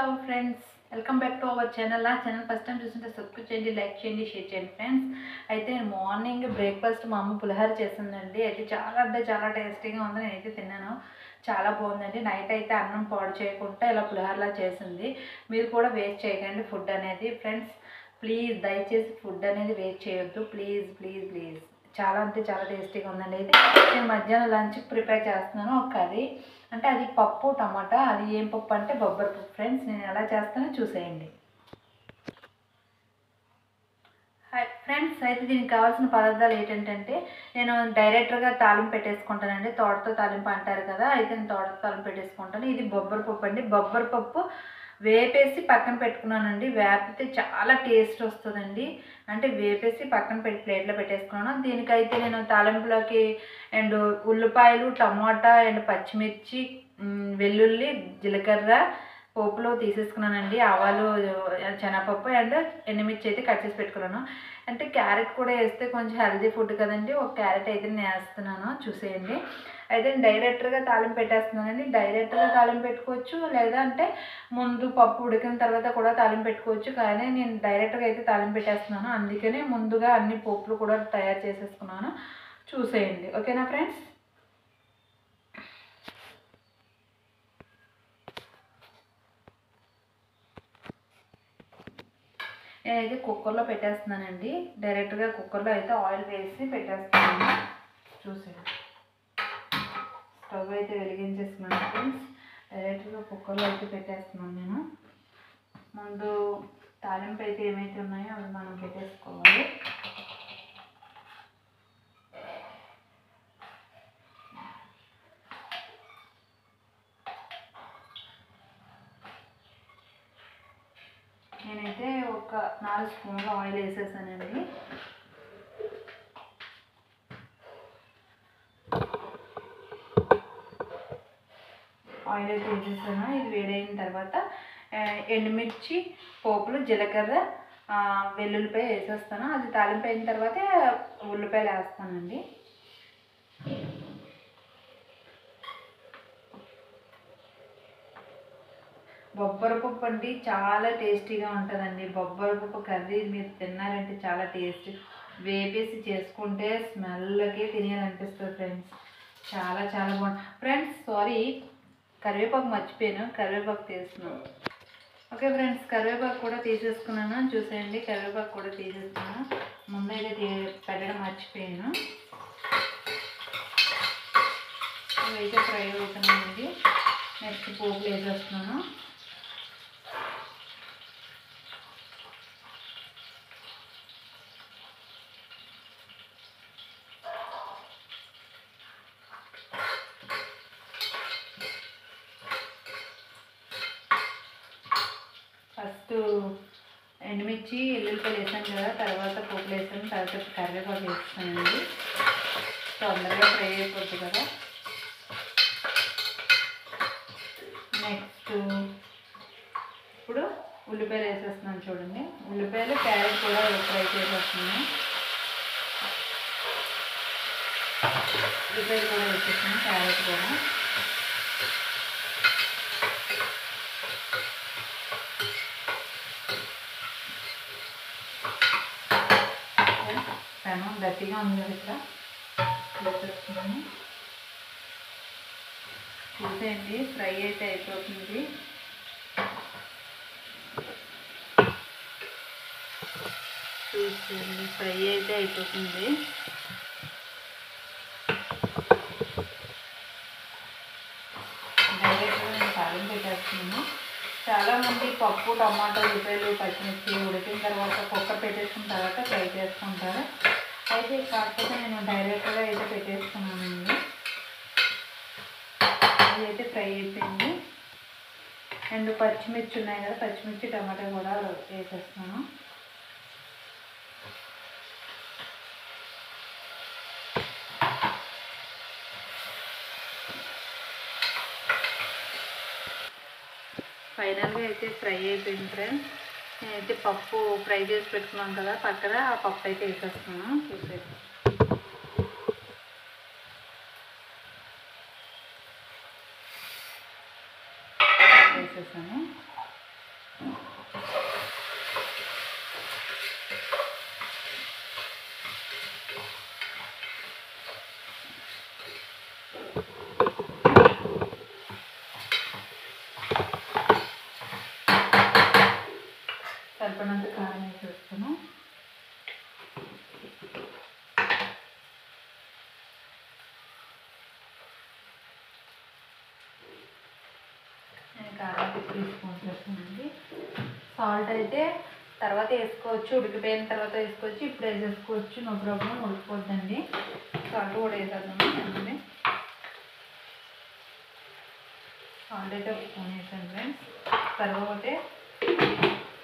Friends, welcome back to our channel. ఆ channel first time చూస్తుంటే subscribe చేయండి, like చేయండి, షేర్ చేయండి ఫ్రెండ్స్. అయితే మార్నింగ్ బ్రేక్ఫాస్ట్ మా అమ్మ పులిహోర చేసిందండి. అయితే చాలా అంటే చాలా టేస్టీగా ఉంది. నేనైతే తిన్నాను, చాలా బాగుందండి. నైట్ అయితే అన్నం పాడు చేయకుండా ఇలా పులిహోరలా చేసింది. మీరు కూడా వేస్ట్ చేయకండి ఫుడ్ అనేది ఫ్రెండ్స్. ప్లీజ్ దయచేసి ఫుడ్ అనేది వేస్ట్ చేయొద్దు, ప్లీజ్ ప్లీజ్ ప్లీజ్. చాలా అంటే చాలా టేస్టీగా ఉందండి. అయితే నేను మధ్యాహ్నం లంచ్కి ప్రిపేర్ చేస్తున్నాను ఒక కర్రీ. అంటే అది పప్పు టమాటా. అది ఏం పప్పు అంటే బొబ్బరి పప్పు ఫ్రెండ్స్. నేను ఎలా చేస్తానో చూసేయండి. హాయ్ ఫ్రెండ్స్, అయితే దీనికి కావాల్సిన పదార్థాలు ఏంటంటే నేను డైరెక్ట్గా తాలింపు పెట్టేసుకుంటానండి. తోటతో తాలింపు అంటారు కదా, అయితే నేను తోటతో తాలింపు పెట్టేసుకుంటాను. ఇది బొబ్బరి పప్పు అండి. బొబ్బరి పప్పు వేపేసి పక్కన పెట్టుకున్నానండి. వేపితే చాలా టేస్ట్ వస్తుందండి. అంటే వేపేసి పక్కన పెట్టి ప్లేట్లో పెట్టేసుకున్నాను. దీనికైతే నేను తాలింపులోకి అండ్ ఉల్లిపాయలు, టమాటా అండ్ పచ్చిమిర్చి, వెల్లుల్లి, జీలకర్ర పోపులో తీసేసుకున్నానండి. ఆవాలు, శనగపప్పు అండ్ ఎండుమిర్చి అయితే కట్ చేసి పెట్టుకున్నాను. అంటే క్యారెట్ కూడా వేస్తే కొంచెం హెల్తీ ఫుడ్ కదండి. ఒక క్యారెట్ అయితే నేను వేస్తున్నాను, చూసేయండి. అయితే నేను డైరెక్ట్గా తాలింపు పెట్టేస్తున్నానండి. డైరెక్ట్గా తాలింపు పెట్టుకోవచ్చు, లేదా అంటే ముందు పప్పు ఉడికిన తర్వాత కూడా తాలింపు పెట్టుకోవచ్చు. కానీ నేను డైరెక్ట్గా అయితే తాలింపు పెట్టేస్తున్నాను. అందుకనే ముందుగా అన్ని పోపులు కూడా తయారు చేసేసుకున్నాను, చూసేయండి. ఓకేనా ఫ్రెండ్స్? నేనైతే కుక్కర్లో పెట్టేస్తున్నానండి. డైరెక్ట్గా కుక్కర్లో అయితే ఆయిల్ వేసి పెట్టేస్తున్నాను, చూసేయండి. స్టవ్ అయితే వెలిగించేస్తున్నాను ఫ్రెండ్స్. డైరెక్ట్గా కుక్కర్లో అయితే పెట్టేస్తున్నాను నేను. ముందు తాలింపు అయితే ఏమైతే ఉన్నాయో అవి మనం పెట్టేసుకోవాలి. నేనైతే ఒక 4 స్పూన్లు ఆయిల్ వేసేసానండి. ఆయిల్ అయితే వేసేసాను. ఇది వేడైన తర్వాత ఎండుమిర్చి, పోపులు, జీలకర్ర, వెల్లుల్లిపాయ వేసేస్తాను. అది తాలింపు అయిన తర్వాత ఉల్లిపాయలు వేస్తానండి. బొబ్బరి పప్పు అండి చాలా టేస్టీగా ఉంటుందండి. బొబ్బరి పప్పు కర్రీ మీరు తిన్నారంటే చాలా టేస్ట్. వేపేసి చేసుకుంటే స్మెల్కి తినేయాలనిపిస్తుంది ఫ్రెండ్స్. చాలా చాలా బాగుంటుంది ఫ్రెండ్స్. సారీ, కరివేపాకు మర్చిపోయాను, కరివేపాకు తీస్తున్నాను. ఓకే ఫ్రెండ్స్, కరివేపాకు కూడా తీసేసుకున్నాను, చూసేయండి. కరివేపాకు కూడా తీసేసుకున్నాను. ముందైతే పెట్టడం మర్చిపోయాను. ఇవైతే ఫ్రై అవుతున్నాయండి. నెక్స్ట్ పోపులు వేసేస్తున్నాను. ఫస్ట్ ఎండుమిర్చి, ఎల్లుల్లిపాయలు వేసాను కదా, తర్వాత పోపులు వేసాను, తర్వాత కరివేపాకు వేస్తానండి. తొందరగా ఫ్రై అయిపోద్ది కదా. నెక్స్ట్ ఇప్పుడు ఉల్లిపాయలు వేసేస్తున్నాను, చూడండి. ఉల్లిపాయలు, క్యారెట్ కూడా ఫ్రై చేసేస్తున్నాను. ఉల్లిపాయలు కూడా వేసేస్తున్నాను, క్యారెట్ కూడా. పెనం గట్టిగా ఉంది కదా, ఇక్కడ వేసేస్తున్నాను. చూసేయండి, ఫ్రై అయితే అయిపోతుంది. చూసేయండి, ఫ్రై అయితే అయిపోతుంది. డైరెక్ట్గా నేను తాలింపు పెట్టేస్తున్నాను. చాలామంది పప్పు, టమాటా, ఉల్లిపాయలు, పచ్చిమిర్చి ఉడికిన తర్వాత కుక్కర్ పెట్టేసుకున్న తర్వాత ఫ్రై చేసుకుంటారు. అయితే కాకపోతే నేను డైరెక్ట్గా అయితే పెట్టేసుకున్నానండి. అది అయితే ఫ్రై అయిపోయింది. అండ్ పచ్చిమిర్చి ఉన్నాయి కదా, పచ్చిమిర్చి, టమాటా కూడా వేసేస్తున్నాను. ఫైనల్గా అయితే ఫ్రై అయిపోయింది ఫ్రెండ్స్. నేనైతే పప్పు ఫ్రై చేసి పెట్టుకున్నాను కదా పక్కన, ఆ పప్పు అయితే వేసేస్తున్నాను, చూసేది. వేసేసాను. సాల్ట్ 3 స్పూన్స్ వేస్తానండి. సాల్ట్ అయితే తర్వాత వేసుకోవచ్చు, ఉడికిపోయిన తర్వాత వేసుకోవచ్చు, ఇప్పుడు వేసేసుకోవచ్చు, నో ప్రాబ్లం, ఉడికిపోద్దండి. సాల్ట్ కూడా వేసేద్దాము. అందుకని సాల్ట్ అయితే ఒక స్పూన్ వేసాను ఫ్రెండ్స్. తర్వాత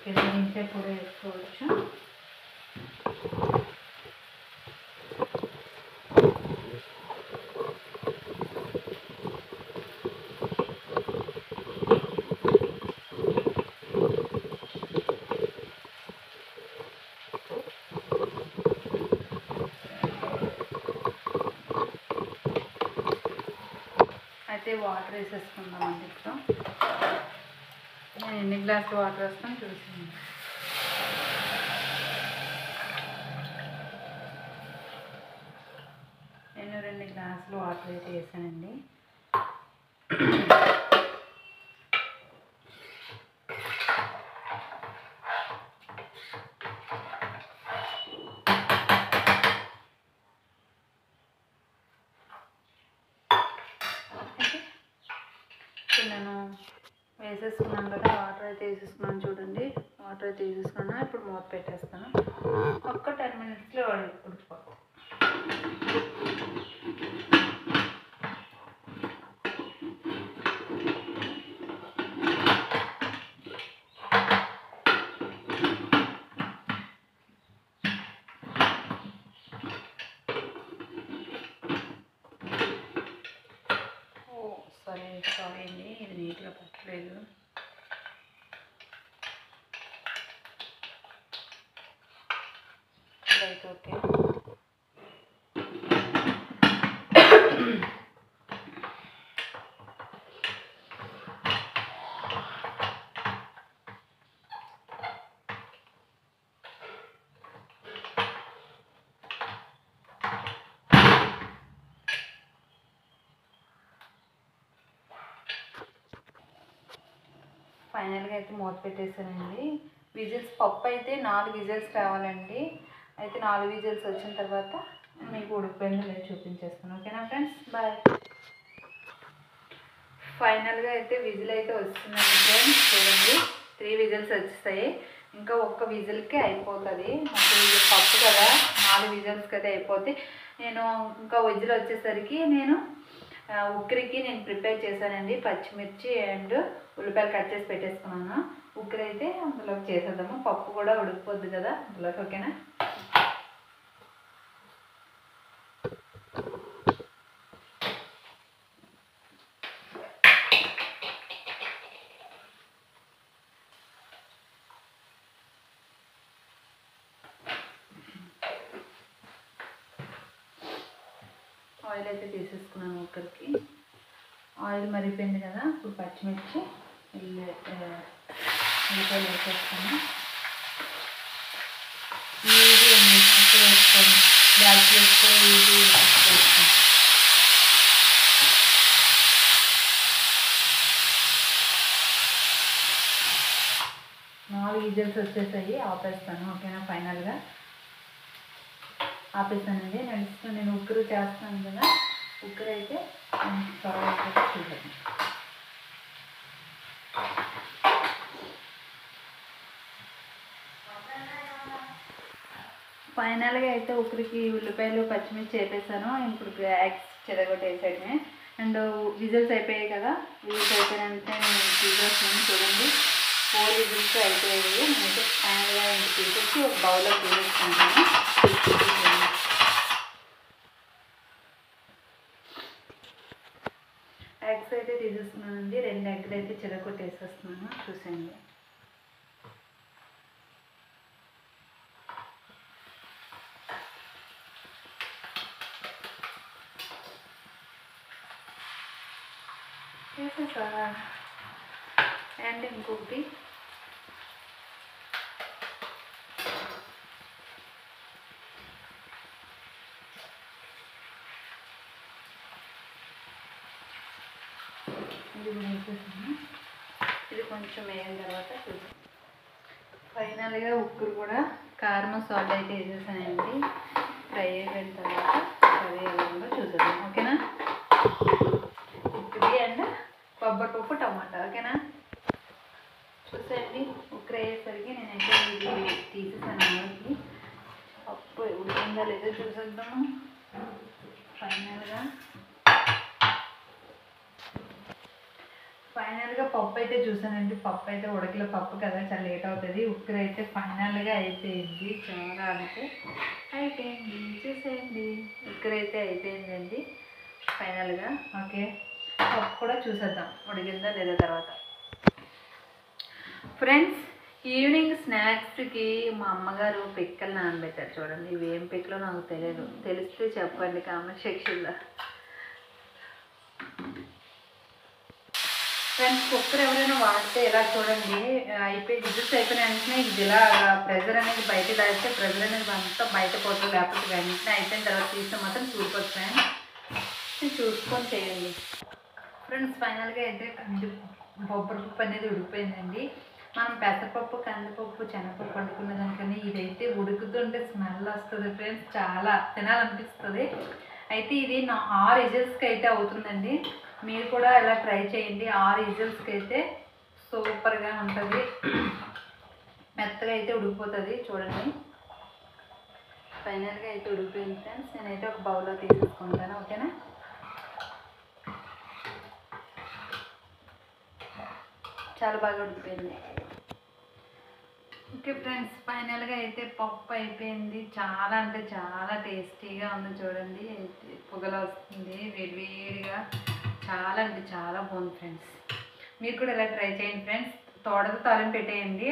పెసరించే కూడా వేసుకోవచ్చు. అయితే వాటర్ వేసేసుకుందామండి. ఇప్పుడు నేను ఎన్ని గ్లాసులు వాటర్ వేస్తాను చూసాను. నేను 2 గ్లాసులు వాటర్ అయితే వేసానండి. నేను వేసేసుకున్నాను కదా, వాటర్ అయితే వేసేసుకున్నాను చూడండి. వాటర్ అయితే వేసేసుకున్నాను. ఇప్పుడు మూత పెట్టేస్తాను. ఒక్క 10 మినిట్స్లో ఉడికిపోతుంది. సారీ అండి, ఇది నీట్గా పట్టలేదు. Right, okay. ఫైనల్గా అయితే మూత పెట్టేసానండి. విజిల్స్, పప్పు అయితే 4 విజిల్స్ రావాలండి. అయితే 4 విజిల్స్ వచ్చిన తర్వాత మీకు ఉడికిపోయింది లేదు చూపించేస్తాను. ఓకేనా ఫ్రెండ్స్, బాయ్. ఫైనల్గా అయితే విజిల్ అయితే వస్తుందండి ఫ్రెండ్స్. చూడండి, 3 విజిల్స్ వచ్చేస్తాయి. ఇంకా ఒక్క విజిల్కి అయిపోతుంది. మాకు పప్పు కదా, 4 విజిల్స్కి అయితే అయిపోతే నేను ఇంకా విజిల్ వచ్చేసరికి నేను ఉక్కిరికి నేను ప్రిపేర్ చేశానండి. పచ్చిమిర్చి అండ్ ఉల్లిపాయలు కట్ చేసి పెట్టేసుకున్నాను. ఉక్కిరి అయితే అందులోకి చేసేద్దాము. పప్పు కూడా ఉడికిపోద్ది కదా అందులోకి. ఓకేనా, ఆయిల్ అయితే తీసేసుకున్నాను ఉక్కరికి. ఆయిల్ మరిగిపోయింది కదా, ఇప్పుడు పచ్చిమిర్చి ఉల్లిపాయలు వేసేస్తాను. ఈజీ అండి, అప్పుడు వేసుకోండి. బ్లాక్ వేసుకొని ఈజీ వేసుకోండి. 4 విజిల్స్ వచ్చేసాయి, ఆపేస్తాను. ఓకేనా, ఫైనల్గా ఆపేస్తానండి. నెక్స్ట్ నేను ఉక్కురు చేస్తాను కదా, ఉక్కురు అయితే త్వరగా చూడండి. ఫైనల్గా అయితే ఉక్కరికి ఉల్లిపాయలు పచ్చిమిర్చి వేపేసాను. ఇప్పుడు ఎగ్స్ చెదగొట్టేసాడమే. అండ్ విజిల్స్ అయిపోయాయి కదా, విజిల్స్ అయిపోయాయంటే నేను తీసేస్తున్నాను. చూడండి, 4 విజిల్స్ అయిపోయాయి. నేనైతే ఫైనల్గా తీసేసి ఒక బౌల్లో తీసేసుకుంటాను. ఎగ్స్ అయితే తీసేస్తున్నానండి. 2 ఎగ్లు అయితే చెదగొట్టేసేస్తున్నాను. చూసేయండి. వేసేసారా? అండ్ ఇంకొకటి ఇది వేసేసాను. ఇది కొంచెం వేగిన తర్వాత చూద్దాం. ఫైనల్గా ఉక్కురు కూడా కారం సాల్ట్ అయితే వేసేసానండి. ఫ్రై అయిపోయిన తర్వాత కర్రీ ఎలా ఉందో చూద్దాం. ఓకేనా, ఉక్కురి అండ్ కొబ్బరి పప్పు టమాటా. ఓకేనా, చూసేద్దాము. ఫైనల్గా పప్పు అయితే చూసానండి. పప్పు అయితే ఉడకల పప్పు కదా, చాలా లేట్ అవుతుంది. ఉక్కర అయితే ఫైనల్గా అయిపోయింది. చాలా అంటే అయిపోయింది. చూసేయండి, ఉక్కర అయితే అయిపోయిందండి ఫైనల్గా. ఓకే, పప్పు కూడా చూసేద్దాం ఉడికిందా లేదా తర్వాత. ఫ్రెండ్స్, ఈవినింగ్ స్నాక్స్కి మా అమ్మగారు పిక్కలు నానబెట్టారు. చూడండి, ఇవి ఏం పిక్కలో నాకు తెలియదు. తెలిస్తే చెప్పండి కామెంట్ సెక్షన్లో. ఫ్రెండ్స్, కుక్కర్ ఎవరైనా వాడితే ఇలా చూడండి, అయిపోయి విజిల్స్ అయిపోయిన వెంటనే ఇది ఇలా ప్రెజర్ అనేది బయట దాస్తే ప్రెజర్ అనేది అంతా బయట పోతుంది. లేకపోతే వెంటనే అయిపోయిన తర్వాత తీస్తే మాత్రం చూసుకోవచ్చు ఫ్రెండ్స్. చూసుకొని చేయండి ఫ్రెండ్స్. ఫైనల్గా అయితే బొబ్బరిపప్పు అనేది ఉడికిపోయిందండి. మనం పెసరపప్పు, కందిపప్పు, శనగపప్పు వండుకునే దానికని ఇదైతే ఉడుకుతుంటే స్మెల్ వస్తుంది ఫ్రెండ్స్, చాలా తినాలనిపిస్తుంది. అయితే ఇది 6 విజిల్స్కి అయితే అవుతుందండి. మీరు కూడా ఇలా ట్రై చేయండి. 6 విజిల్స్కి అయితే సూపర్గా ఉంటుంది. మెత్తగా అయితే ఉడికిపోతుంది. చూడండి, ఫైనల్గా అయితే ఉడికిపోయింది ఫ్రెండ్స్. నేనైతే ఒక బౌల్లో తీసేసుకుంటాను. ఓకేనా, చాలా బాగా ఉడికిపోయింది. ఓకే ఫ్రెండ్స్, ఫైనల్గా అయితే పప్పు అయిపోయింది. చాలా అంటే చాలా టేస్టీగా ఉంది. చూడండి, పొగలు వస్తుంది వేడివేడిగా. చాలా అంటే చాలా బాగుంది ఫ్రెండ్స్. మీరు కూడా ఇలా ట్రై చేయండి ఫ్రెండ్స్. తోడతో తాలింపు పెట్టేయండి.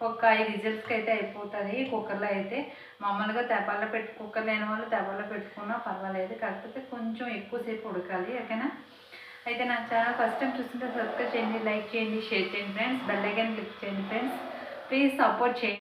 ఒక 5 విజిల్స్కి అయితే అయిపోతుంది కుక్కర్లో అయితే. మామూలుగా తెపాల్లో కుక్కర్ లేని వాళ్ళు తెపాల్లో పెట్టుకున్నా పర్వాలేదు, కాకపోతే కొంచెం ఎక్కువసేపు ఉడకాలి. ఓకేనా, అయితే నా ఛానల్ ఫస్ట్ టైం చూస్తుంటే సబ్స్క్రైబ్ చేయండి, లైక్ చేయండి, షేర్ చేయండి ఫ్రెండ్స్. బెల్ ఐకాన్ క్లిక్ చేయండి ఫ్రెండ్స్. ప్లీజ్ సపోర్ట్ చేయండి.